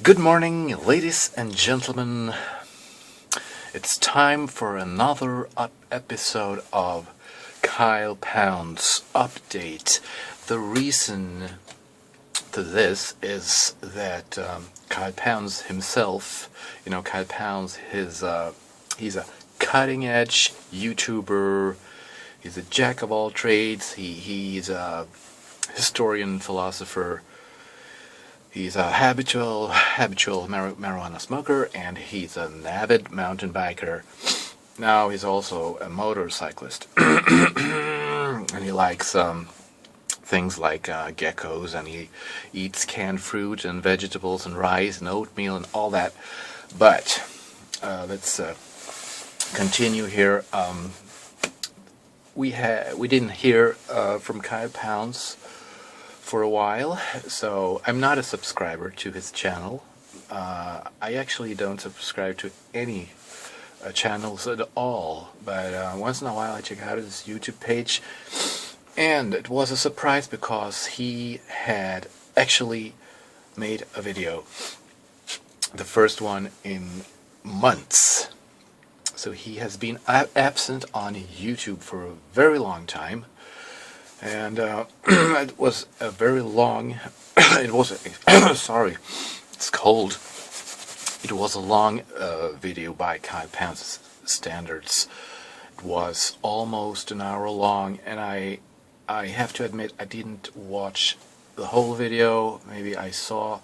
Good morning, ladies and gentlemen. It's time for another episode of Kyle Pound's Update. The reason to this is that Kyle Pounds himself, Kyle Pounds, he's a cutting-edge YouTuber. He's a jack of all trades. He's a historian, philosopher. He's a habitual marijuana smoker, and he's an avid mountain biker. Now he's also a motorcyclist, and he likes things like geckos, and he eats canned fruit and vegetables and rice and oatmeal and all that. But let's continue here. We didn't hear from Kyle Pounds for a while, so I'm not a subscriber to his channel. I actually don't subscribe to any channels at all, but once in a while I check out his YouTube page, and it was a surprise because he had actually made a video, the first one in months. So he has been absent on YouTube for a very long time. And it was a very long, sorry, it's cold. It was a long video by Kyle Pounds standards. It was almost an hour long, and I have to admit I didn't watch the whole video. Maybe I saw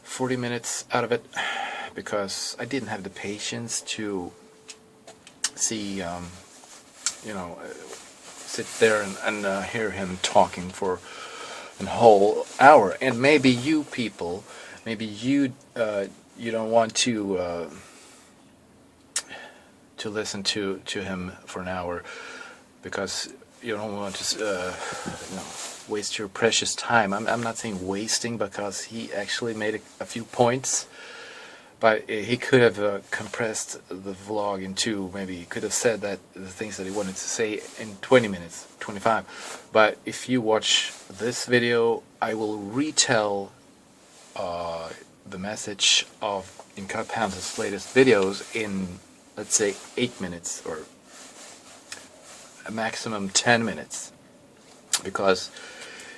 40 minutes out of it because I didn't have the patience to see, sit there and hear him talking for a whole hour. And maybe you people, you don't want to listen to him for an hour because you don't want to waste your precious time. I'm not saying wasting, because he actually made a few points. But he could have compressed the vlog into, maybe he could have said the things that he wanted to say in 20 minutes, 25. But if you watch this video, I will retell the message in Kyle Pounds' latest videos in, let's say, 8 minutes or a maximum 10 minutes. Because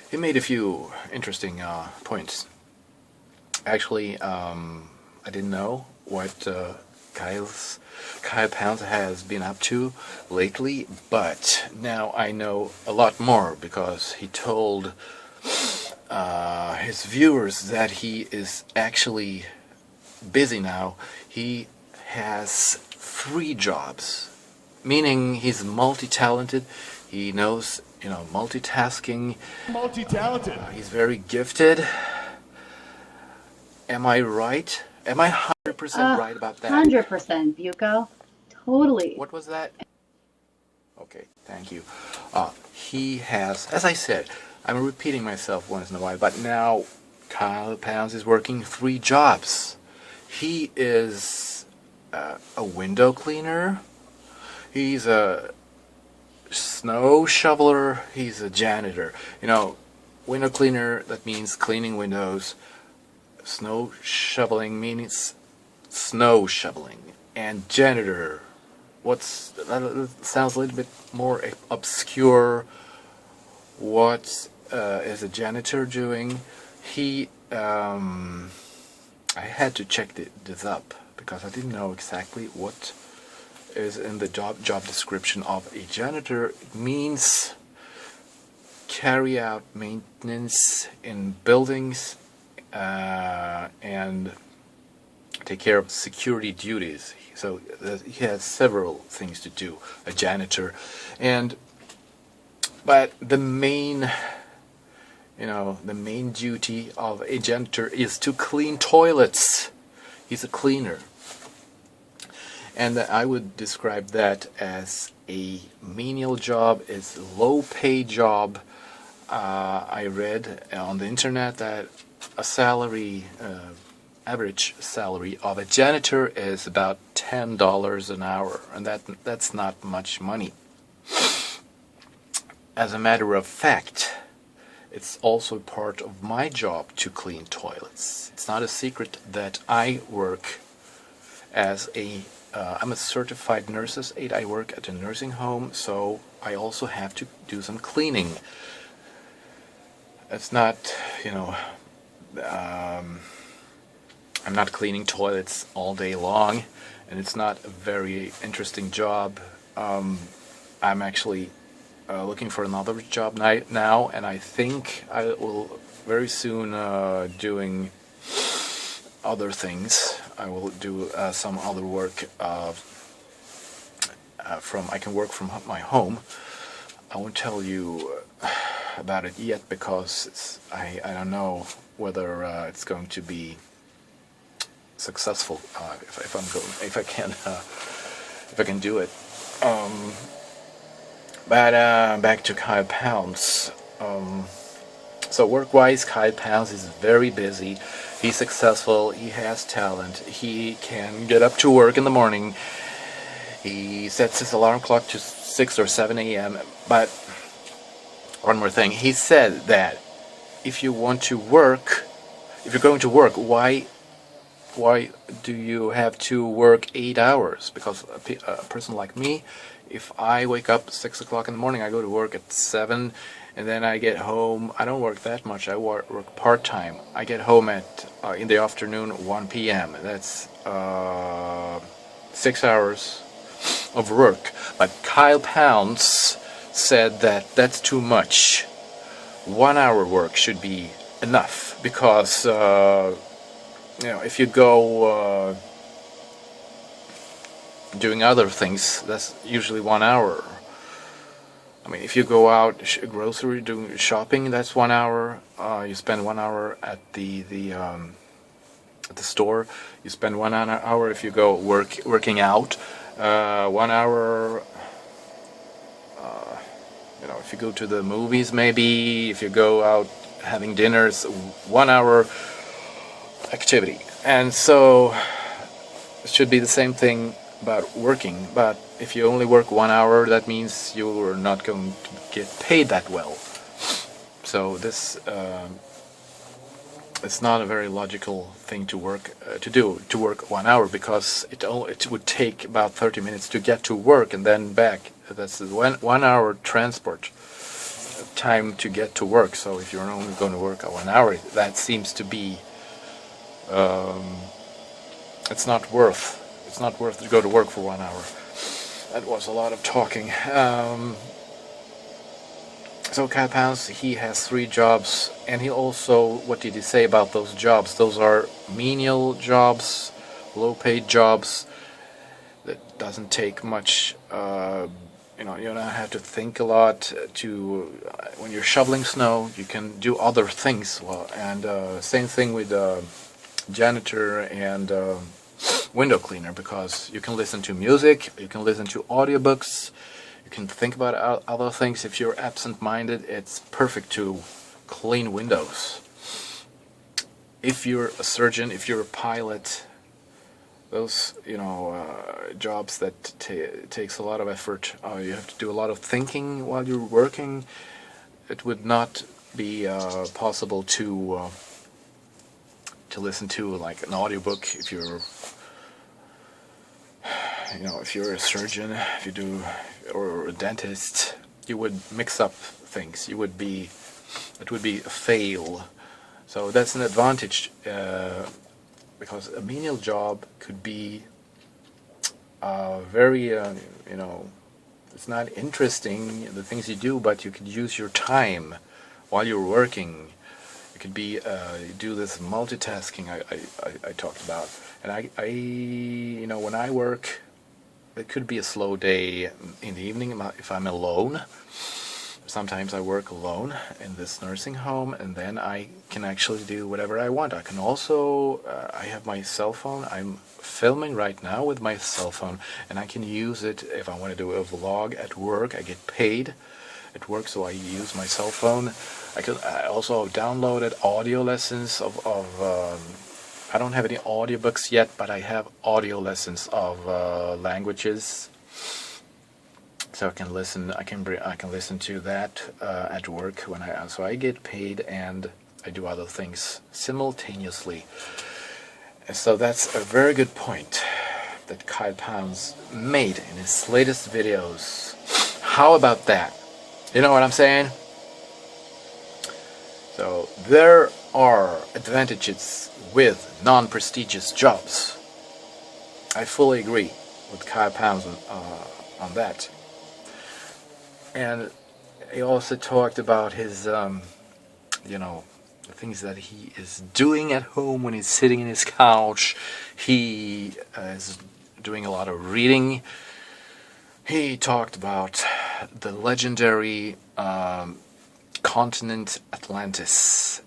he made a few interesting points. Actually, I didn't know what Kyle Pounds has been up to lately, but now I know a lot more because he told his viewers that he is actually busy now. He has 3 jobs, meaning he's multi-talented. He knows, multitasking. Multi-talented. He's very gifted. Am I right? Am I 100% right about that? 100%, Buko. Totally. What was that? Okay, thank you. He has, as I said, I'm repeating myself once in a while, but now Kyle Pounds is working 3 jobs. He is a window cleaner. He's a snow shoveler. He's a janitor. Window cleaner, that means cleaning windows. Snow shoveling means snow shoveling. And janitor, that sounds a little bit more obscure. What is a janitor doing? I had to check this up because I didn't know exactly what is in the job description of a janitor. It means carry out maintenance in buildings, and take care of security duties. So he has several things to do, a janitor. But the main duty of a janitor is to clean toilets. He's a cleaner. And I would describe that as a menial job. It's a low-paid job. I read on the internet that a salary, average salary of a janitor is about $10 an hour, and that's not much money. As a matter of fact, it's also part of my job to clean toilets. It's not a secret that I work as I'm a certified nurse's aide. I work at a nursing home, so I also have to do some cleaning. It's not, you know, um, I'm not cleaning toilets all day long, and it's not a very interesting job. I'm actually looking for another job now, and I think I will very soon doing other things. I will do some other work I can work from my home. I won't tell you about it yet because I don't know whether it's going to be successful if I can do it. But back to Kyle Pounds. So work-wise, Kyle Pounds is very busy. He's successful. He has talent. He can get up to work in the morning. He sets his alarm clock to 6 or 7 a.m. But one more thing. He said that if you're going to work, why do you have to work 8 hours? Because a person like me, if I wake up at 6 o'clock in the morning, I go to work at 7, and then I get home. I don't work that much. I work part-time. I get home at in the afternoon, 1 p.m. That's 6 hours of work. But Kyle Pounds said that that's too much. 1 hour work should be enough because if you go doing other things, that's usually 1 hour. I mean, if you go out grocery doing shopping, that's 1 hour. You spend 1 hour at the store. You spend 1 hour if you go working out. 1 hour. If you go to the movies, maybe if you go out having dinners, 1 hour activity. And so it should be the same thing about working. But if you only work 1 hour, that means you're not going to get paid that well. So this it's not a very logical thing to work 1 hour, because it would take about 30 minutes to get to work and then back. That's 1 hour transport time to get to work. So if you're only going to work 1 hour, that seems to be it's not worth to go to work for 1 hour. That was a lot of talking. So Kyle Pounds, he has 3 jobs, and he also, what did he say about those jobs? Those are menial jobs, low-paid jobs that doesn't take much. You don't have to think a lot. When you're shoveling snow, you can do other things. And same thing with janitor and window cleaner, because you can listen to music, you can listen to audiobooks. You can think about other things. If you're absent-minded, it's perfect to clean windows. If you're a surgeon, if you're a pilot, those jobs that takes a lot of effort. You have to do a lot of thinking while you're working. It would not be possible to listen to like an audiobook if you're a surgeon, or a dentist. You would mix up things. It would be a fail. So that's an advantage, because a menial job could be very, it's not interesting, the things you do, but you could use your time while you're working. It could be do this multitasking I talked about. And I when I work, it could be a slow day in the evening if I'm alone. Sometimes I work alone in this nursing home, and then I can actually do whatever I want. I can also, I have my cell phone. I'm filming right now with my cell phone, and I can use it if I want to do a vlog at work. I get paid at work, so I use my cell phone. I also downloaded audio lessons of I don't have any audiobooks yet, but I have audio lessons of languages. so I can listen. I can listen to that at work when so I get paid and I do other things simultaneously. So that's a very good point that Kyle Pounds made in his latest videos. How about that? You know what I'm saying? So there are advantages with non-prestigious jobs. I fully agree with Kyle Pounds on that. And he also talked about his, the things that he is doing at home when he's sitting in his couch. He is doing a lot of reading. He talked about the legendary continent Atlantis.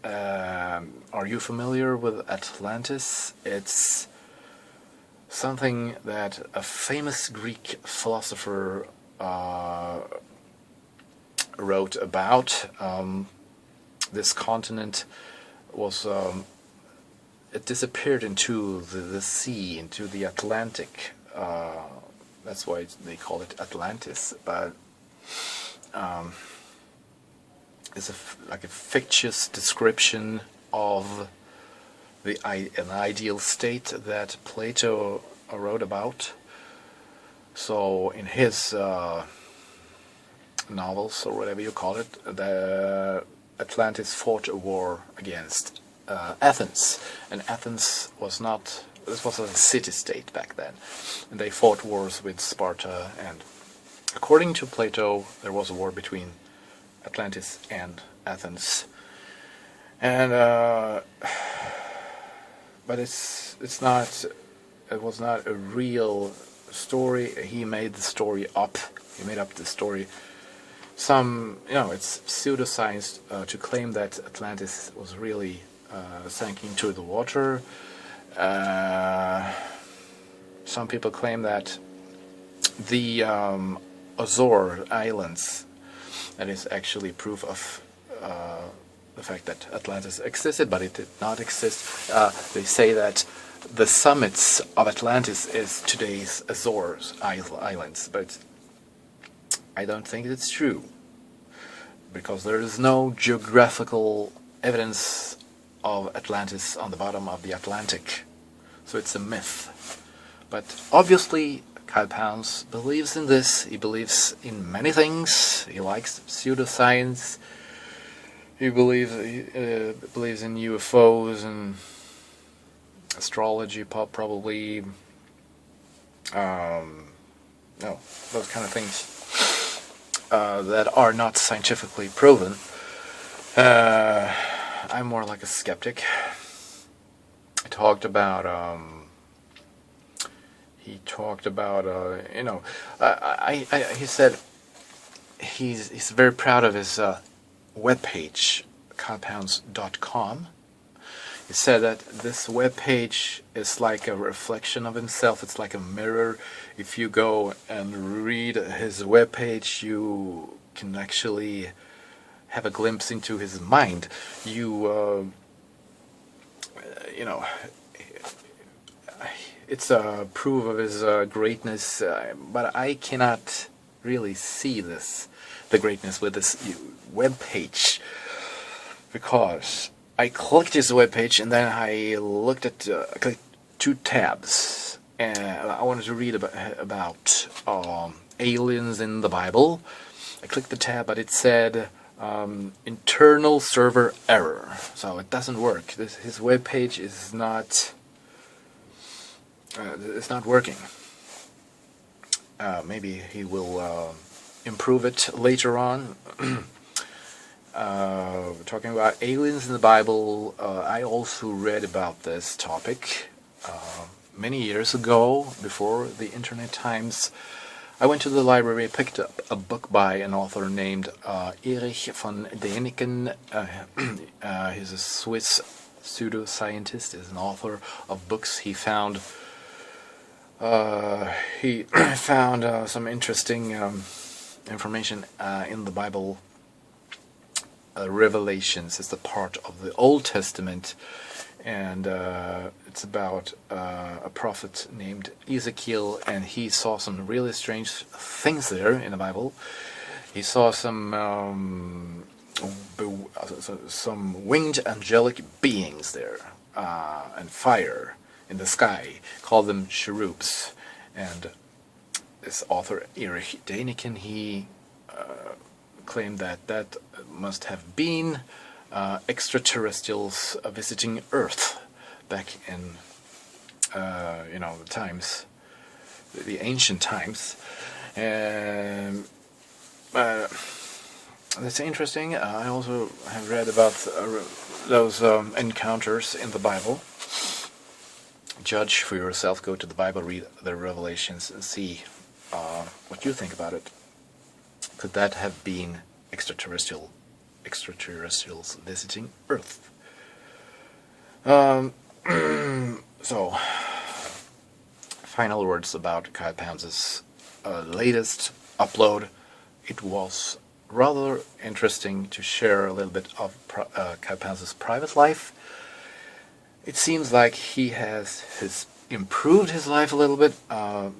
Are you familiar with Atlantis? It's something that a famous Greek philosopher wrote about. This continent was it disappeared into the sea, into the Atlantic. That's why they call it Atlantis. But it's like a fictitious description of an ideal state that Plato wrote about. So in his novels, or whatever you call it, the Atlantis fought a war against Athens, and Athens was not. This was a city-state back then, and they fought wars with Sparta. And according to Plato, there was a war between Atlantis and Athens, and but it's not. It was not a real story. He made the story up. He made up the story. It's pseudoscience to claim that Atlantis was really sank into the water. Some people claim that the Azore Islands, that is actually proof of the fact that Atlantis existed, but it did not exist. They say that the summits of Atlantis is today's Azores Islands, but I don't think it's true, because there is no geographical evidence of Atlantis on the bottom of the Atlantic, so it's a myth. But obviously Kyle Pounds believes in this. He believes in many things. He likes pseudoscience. He believes in UFOs and astrology, probably. No, those kind of things that are not scientifically proven. I'm more like a skeptic. He talked about he said he's very proud of his webpage, kylepounds.com. He said that this webpage is like a reflection of himself. It's like a mirror. If you go and read his webpage, you can actually have a glimpse into his mind. It's a proof of his greatness, but I cannot really see the greatness with this webpage, because I clicked his webpage and then I clicked two tabs, and I wanted to read about aliens in the Bible. I clicked the tab, but it said internal server error, so it doesn't work. His webpage is not. It's not working. Maybe he will improve it later on. Talking about aliens in the Bible, I also read about this topic many years ago, before the internet times. I went to the library, picked up a book by an author named Erich von Däniken. He's a Swiss pseudoscientist, is an author of books. He found some interesting information in the Bible. Revelations is the part of the Old Testament and it's about a prophet named Ezekiel, and he saw some really strange things there in the Bible. He saw some winged angelic beings there, and fire in the sky. Called them cherubs, and this author Erich Däniken, he claimed that that must have been extraterrestrials visiting Earth back in the times, the ancient times, and that's interesting. I also have read about those encounters in the Bible. Judge for yourself. Go to the Bible, read the Revelations, and see what you think about it. Could that have been extraterrestrials visiting Earth? So, final words about Kyle Pounds' latest upload. It was rather interesting to share a little bit of Kyle Pounds' private life. It seems like he has improved his life a little bit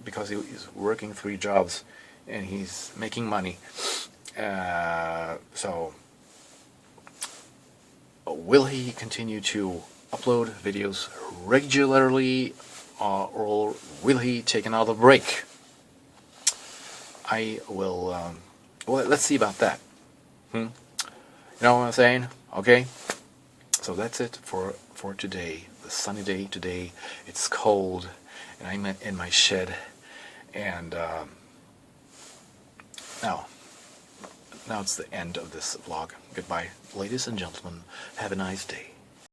because he's working 3 jobs and he's making money. So, will he continue to upload videos regularly, or will he take another break? I will. Well, let's see about that. You know what I'm saying? Okay. So that's it for today. The sunny day today. It's cold, and I'm in my shed. And now it's the end of this vlog. Goodbye, ladies and gentlemen. Have a nice day.